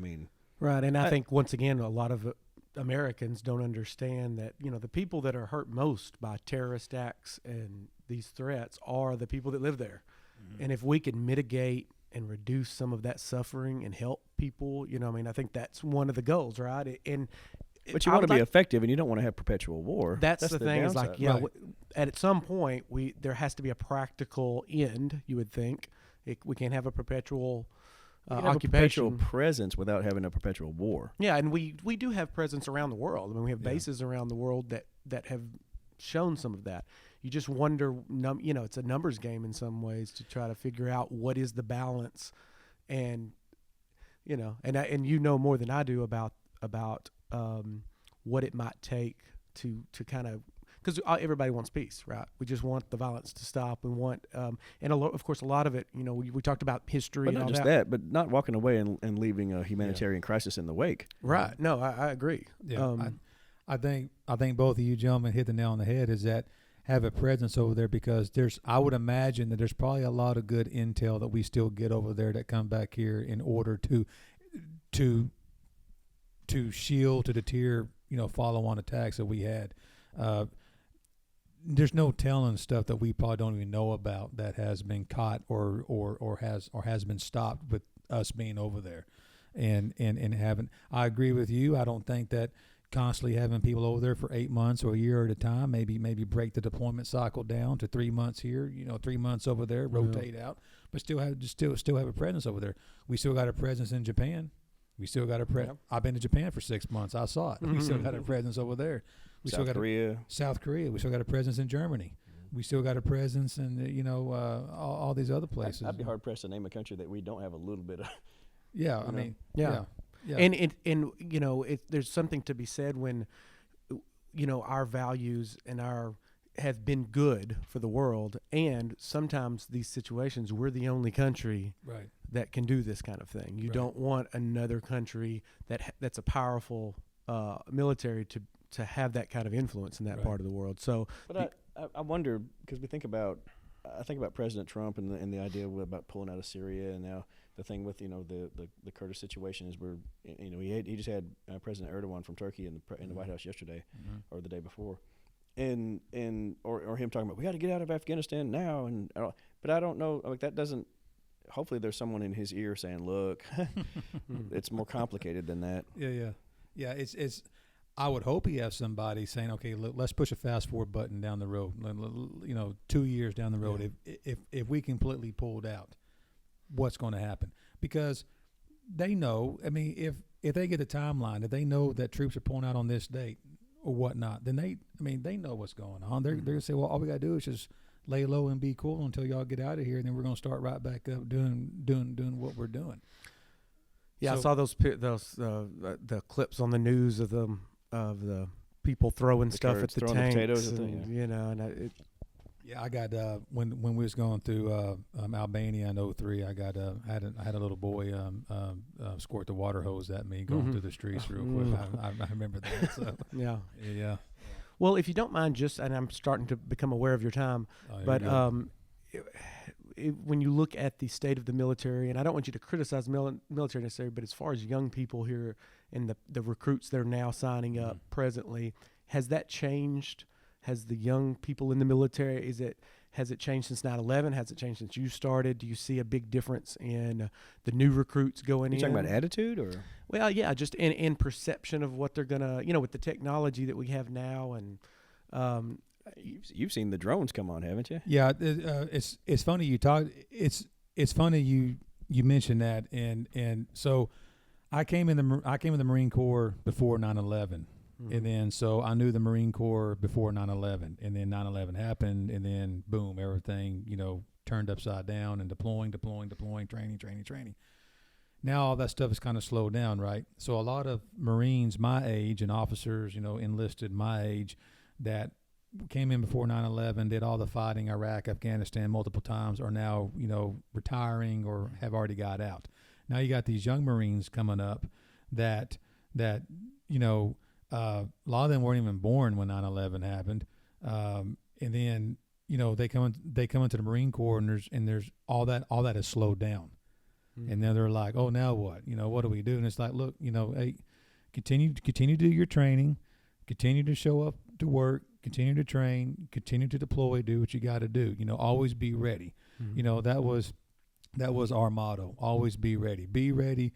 Speaker 1: Right, and I think once again a lot of Americans don't understand that the people that are hurt most by terrorist acts and these threats are the people that live there. Mm-hmm. And if we can mitigate and reduce some of that suffering and help people, I think that's one of the goals, right?
Speaker 2: But you want to be effective, and you don't want to have perpetual war.
Speaker 1: That's the thing.
Speaker 2: Downside.
Speaker 1: Is like, at some point, there has to be a practical end. You would think we can't have a perpetual occupation,
Speaker 2: have a perpetual presence without having a perpetual war.
Speaker 1: Yeah, and we do have presence around the world. We have bases around the world that have shown some of that. You just wonder, it's a numbers game in some ways to try to figure out what is the balance, and and more than I do about what it might take to kind of, because everybody wants peace, right? We just want the violence to stop. We want, and of course, a lot of it, we talked about history
Speaker 2: But
Speaker 1: and
Speaker 2: not
Speaker 1: all
Speaker 2: just
Speaker 1: that.
Speaker 2: but not walking away and leaving a humanitarian crisis in the wake.
Speaker 1: Right. No, I agree.
Speaker 3: Yeah, I think both of you gentlemen hit the nail on the head. Is that have a presence over there, because I would imagine that there's probably a lot of good intel that we still get over there that come back here in order to shield, to deter, follow-on attacks that we had. There's no telling stuff that we probably don't even know about that has been caught or has been stopped with us being over there, and having. I agree with you. I don't think that constantly having people over there for 8 months or a year at a time, maybe break the deployment cycle down to 3 months here, 3 months over there, rotate out, but still have a presence over there. We still got a presence in Japan. We still got a presence. I've been to Japan for 6 months. I saw it. We still got a presence over there.
Speaker 2: South Korea.
Speaker 3: South Korea. We still got a presence in Germany. We still got a presence in all these other places.
Speaker 2: I'd be hard pressed to name a country that we don't have a little bit of.
Speaker 3: Yeah, I mean, yeah.
Speaker 1: And there's something to be said when our values and have been good for the world, and sometimes these situations we're the only country that can do this kind of thing. You don't want another country that's a powerful military to have that kind of influence in that part of the world. So,
Speaker 2: but I wonder, because I think about President Trump and the idea about pulling out of Syria, and now the thing with the Kurdish situation is he just had President Erdogan from Turkey in the White House yesterday or the day before, and or him talking about we got to get out of Afghanistan now, but I don't know, like, that doesn't. Hopefully there's someone in his ear saying, look, it's more complicated than that.
Speaker 3: Yeah. It's. I would hope he has somebody saying, okay, let's push a fast forward button down the road. 2 years down the road, if we completely pulled out, what's going to happen? Because they know. I mean, if they get a timeline, if they know that troops are pulling out on this date or whatnot, then they know what's going on. They're gonna say, well, all we got to do is just lay low and be cool until y'all get out of here, and then we're gonna start right back up doing what we're doing.
Speaker 1: Yeah, so, I saw those the clips on the news of the people throwing stuff at the tanks,
Speaker 2: potatoes,
Speaker 3: I got when we was going through Albania in 2003, I got had a little boy squirt the water hose at me going through the streets real quick. I remember that. So. Yeah.
Speaker 1: Well, if you don't mind, and I'm starting to become aware of your time, but when you look at the state of the military, and I don't want you to criticize the military necessarily, but as far as young people here and the recruits that are now signing up presently, has that changed? Has the young people in the military, has it changed since 9/11? Has it changed since you started? Do you see a big difference in the new recruits going in?
Speaker 2: You talking about attitude, or?
Speaker 1: Well, yeah, just in perception of what they're gonna, with the technology that we have now, and
Speaker 2: you've seen the drones come on, haven't you?
Speaker 3: Yeah, it's funny you talk. It's funny you mentioned that, and so I came in the Marine Corps before 9/11. And then so I knew the Marine Corps before 9/11, and then 9/11 happened, and then boom, everything turned upside down, and deploying, training. Now all that stuff is kind of slowed down, right? So a lot of Marines my age and officers, enlisted my age, that came in before 9/11, did all the fighting, Iraq, Afghanistan multiple times, are now retiring or have already got out. Now you got these young Marines coming up that a lot of them weren't even born when 9/11 happened, and then they come into the Marine Corps, and there's all that has slowed down, and then they're like, oh, now what? What do we do? And it's like, look, hey, continue to do your training, continue to show up to work, continue to train, continue to deploy, do what you got to do. Always be ready. That was our motto. Always be ready. Be ready,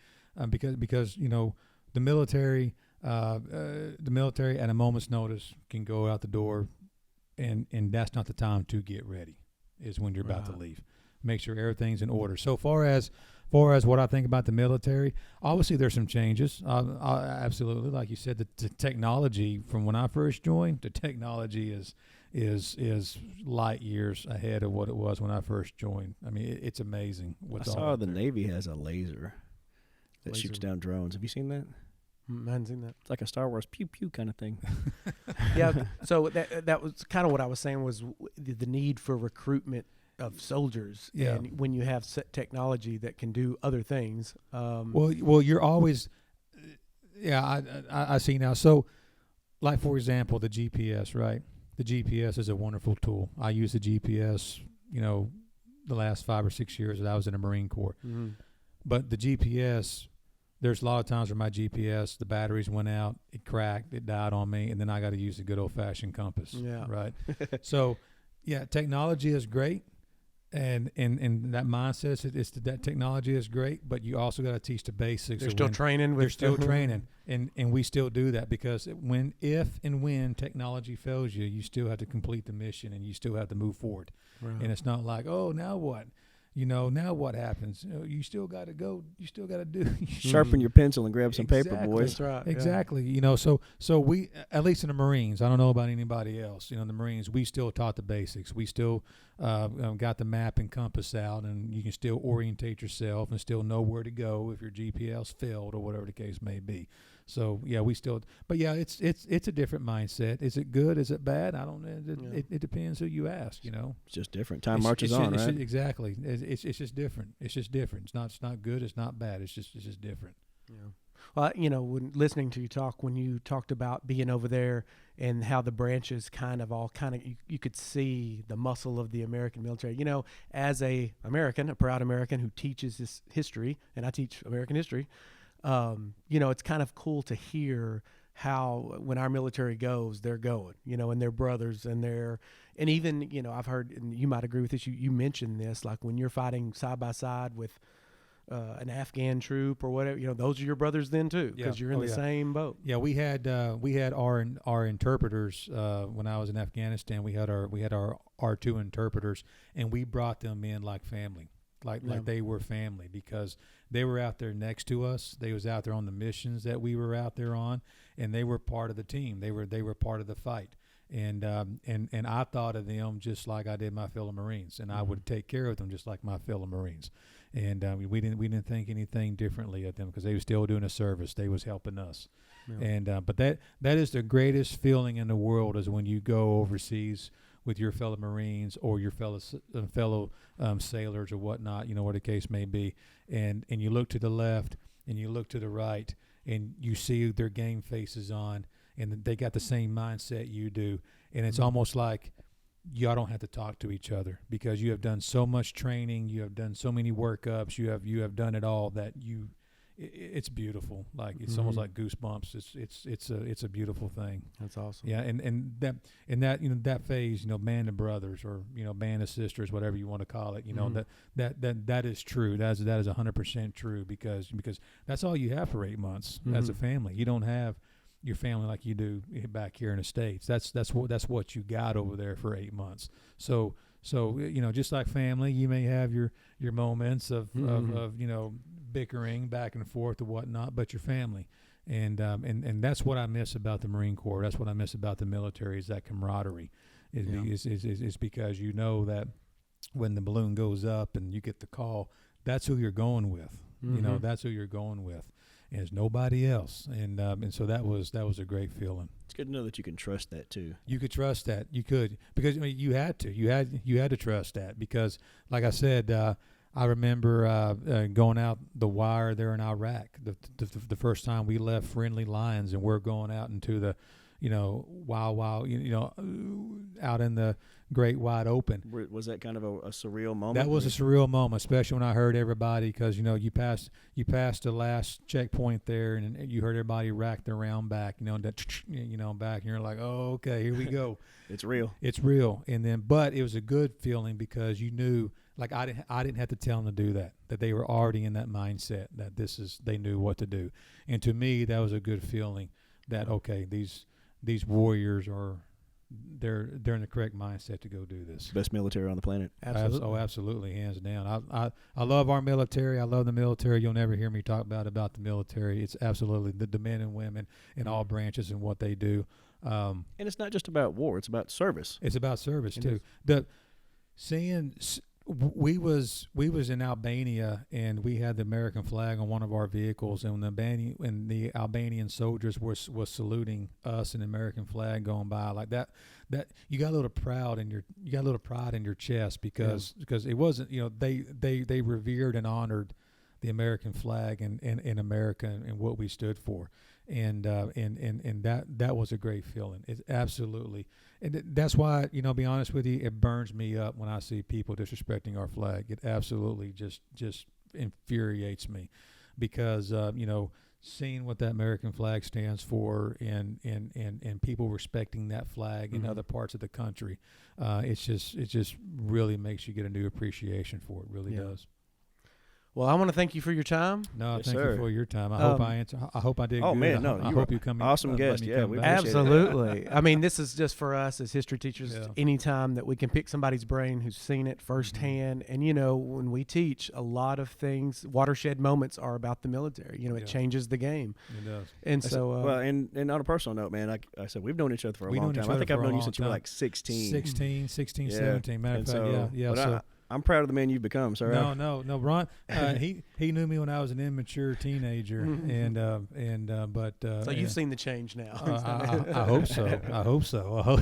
Speaker 3: because the military. The military at a moment's notice can go out the door, and that's not the time to get ready. Is when you're about to leave. Make sure everything's in order. So far as what I think about the military, obviously there's some changes. Absolutely, like you said, the technology from when I first joined, the technology is light years ahead of what it was when I first joined. I mean, it's amazing.
Speaker 2: I saw the Navy has a laser that shoots down drones. Have you seen that?
Speaker 1: I hadn't seen that.
Speaker 2: It's like a Star Wars pew pew kind of thing.
Speaker 1: Yeah. So that was kind of what I was saying was the need for recruitment of soldiers.
Speaker 3: Yeah.
Speaker 1: And when you have technology that can do other things.
Speaker 3: Well, you're always. Yeah, I see now. So, like for example, the GPS, right? The GPS is a wonderful tool. I use the GPS, the last 5 or 6 years that I was in the Marine Corps.
Speaker 1: Mm-hmm.
Speaker 3: But the GPS, there's a lot of times where my GPS, the batteries went out, it cracked, it died on me, and then I got to use the good old-fashioned compass.
Speaker 1: Yeah.
Speaker 3: Right? So, yeah, technology is great, and that mindset is that technology is great, but you also got to teach the basics.
Speaker 1: They're still training.
Speaker 3: They're still training, and we still do that because if and when technology fails you, you still have to complete the mission, and you still have to move forward.
Speaker 1: Right.
Speaker 3: And it's not like, oh, now what? Now what happens? You still got to go. You still got to do.
Speaker 2: Sharpen your pencil and grab some paper, boys.
Speaker 1: That's right.
Speaker 3: Exactly. Yeah. So we, at least in the Marines, I don't know about anybody else. In the Marines, we still taught the basics. We still got the map and compass out, and you can still orientate yourself and still know where to go if your GPS failed or whatever the case may be. So yeah, we still, but yeah, it's a different mindset. Is it good? Is it bad? I don't know. It depends who you ask.
Speaker 2: It's just different. Time marches on, right?
Speaker 3: Exactly. It's just different. It's just different. It's not good. It's not bad. It's just different.
Speaker 1: Yeah. Well, when listening to you talk, when you talked about being over there and how the branches you could see the muscle of the American military. As a proud American who teaches this history, and I teach American history. It's kind of cool to hear how when our military goes, they're going, and their brothers and even, I've heard, and you might agree with this, you mentioned this, like when you're fighting side by side with an Afghan troop or whatever, those are your brothers then too, because you're in the same boat.
Speaker 3: Yeah, we had our interpreters when I was in Afghanistan. We had our R2 interpreters, and we brought them in like family. Like they were family because they were out there next to us. They was out there on the missions that we were out there on, and they were part of the team. They were part of the fight, and I thought of them just like I did my fellow Marines, and I would take care of them just like my fellow Marines. And we didn't think anything differently of them because they were still doing a service. They was helping us, and but that is the greatest feeling in the world is when you go overseas with your fellow Marines or your fellow sailors or whatnot, what the case may be, and you look to the left and you look to the right and you see their game faces on, and they got the same mindset you do, and it's almost like y'all don't have to talk to each other because you have done so much training, you have done so many workups, you have done it all that it's beautiful. Like it's almost like goosebumps. It's a beautiful thing.
Speaker 1: That's awesome.
Speaker 3: Yeah, and that phase, band of brothers or band of sisters, whatever you want to call it, that is true. That is 100% true because that's all you have for 8 months as a family. You don't have your family like you do back here in the States. That's what you got over there for 8 months. So just like family, you may have your moments of bickering back and forth or whatnot, but your family, and that's what I miss about the Marine Corps. That's what I miss about the military is that camaraderie. Is because that when the balloon goes up and you get the call, that's who you're going with. That's who you're going with, and it's nobody else. And so that was a great feeling.
Speaker 2: It's good to know that you can trust that too.
Speaker 3: You could trust that. You could because you had to. You had to trust that because, like I said. I remember going out the wire there in Iraq, the first time we left friendly lines and we're going out into the, out in the great wide open.
Speaker 2: Was that kind of a surreal moment?
Speaker 3: That was a surreal moment, especially when I heard everybody because, you passed the last checkpoint there and you heard everybody rack their round back, back, and you're like, oh, okay, here we go.
Speaker 2: It's real.
Speaker 3: It's real. And then, but it was a good feeling because you knew. Like I didn't have to tell them to do that they were already in that mindset that they knew what to do. And to me, that was a good feeling that, okay, these warriors they're in the correct mindset to go do this.
Speaker 2: Best military on the planet.
Speaker 3: Absolutely. Absolutely. Hands down. I love our military. I love the military. You'll never hear me talk about the military. It's absolutely the men and women in all branches and what they do.
Speaker 2: And it's not just about war. It's about service.
Speaker 3: It's about service too. we was in Albania, and we had the American flag on one of our vehicles, and when the Albanian soldiers was saluting us and the American flag going by like that you got a little pride in your chest because it wasn't, they revered and honored the American flag and America and what we stood for. And that was a great feeling. It absolutely, and that's why, be honest with you, it burns me up when I see people disrespecting our flag. It absolutely just infuriates me, because seeing what that American flag stands for and people respecting that flag in other parts of the country, it just really makes you get a new appreciation for it. Really does.
Speaker 4: Well, I want to thank you for your time.
Speaker 3: No,
Speaker 2: yes,
Speaker 3: thank
Speaker 2: sir.
Speaker 3: you for your time. I hope I did.
Speaker 2: Oh
Speaker 3: good.
Speaker 2: man, no,
Speaker 3: I hope you come.
Speaker 2: Awesome guest. Yeah, we appreciate
Speaker 4: absolutely. I mean, this is just for us as history teachers.
Speaker 3: Yeah.
Speaker 4: Anytime that we can pick somebody's brain who's seen it firsthand, and when we teach, a lot of things, watershed moments are about the military. It changes the game.
Speaker 3: It does.
Speaker 4: And so,
Speaker 2: and on a personal note, man, like I said, we've known each other for a long time. I think I've known you since you were like 16.
Speaker 3: 16, 17. Matter of fact, yeah.
Speaker 2: So I'm proud of the man you've become, sir.
Speaker 3: No, Ron. He knew me when I was an immature teenager, but
Speaker 4: so you've seen the change now.
Speaker 3: I hope so.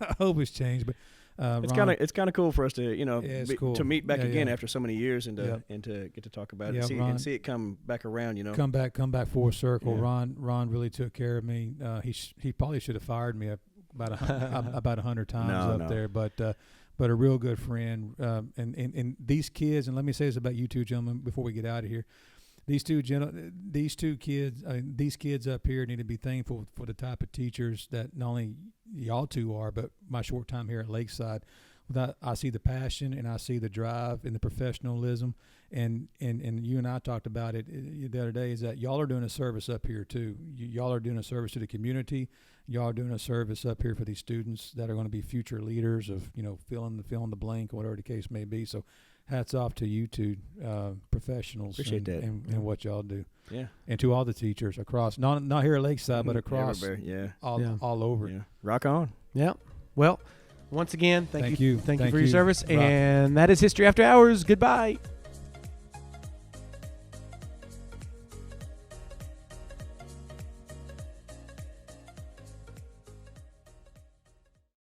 Speaker 3: I hope it's changed, but
Speaker 2: it's kind of cool for us to
Speaker 3: cool.
Speaker 2: to meet back again after so many years and to get to talk about it and see it come back around. Come back full circle.
Speaker 3: Yeah. Ron really took care of me. He probably should have fired me about 100 times there, but a real good friend, and these kids, and let me say this about you two gentlemen before we get out of here. These kids up here need to be thankful for the type of teachers that not only y'all two are, but my short time here at Lakeside. I see the passion and I see the drive and the professionalism, and you and I talked about it the other day, is that y'all are doing a service up here too. Y'all are doing a service to the community. Y'all are doing a service up here for these students that are going to be future leaders of, fill in the blank, whatever the case may be. So hats off to you two professionals.
Speaker 2: Appreciate that.
Speaker 3: And what y'all do.
Speaker 2: Yeah.
Speaker 3: And to all the teachers across, not here at Lakeside, but across all over.
Speaker 2: Yeah. Rock on.
Speaker 4: Yeah. Well, once again, thank you. Thank you for your service.
Speaker 3: Rock.
Speaker 4: And that is History After Hours. Goodbye.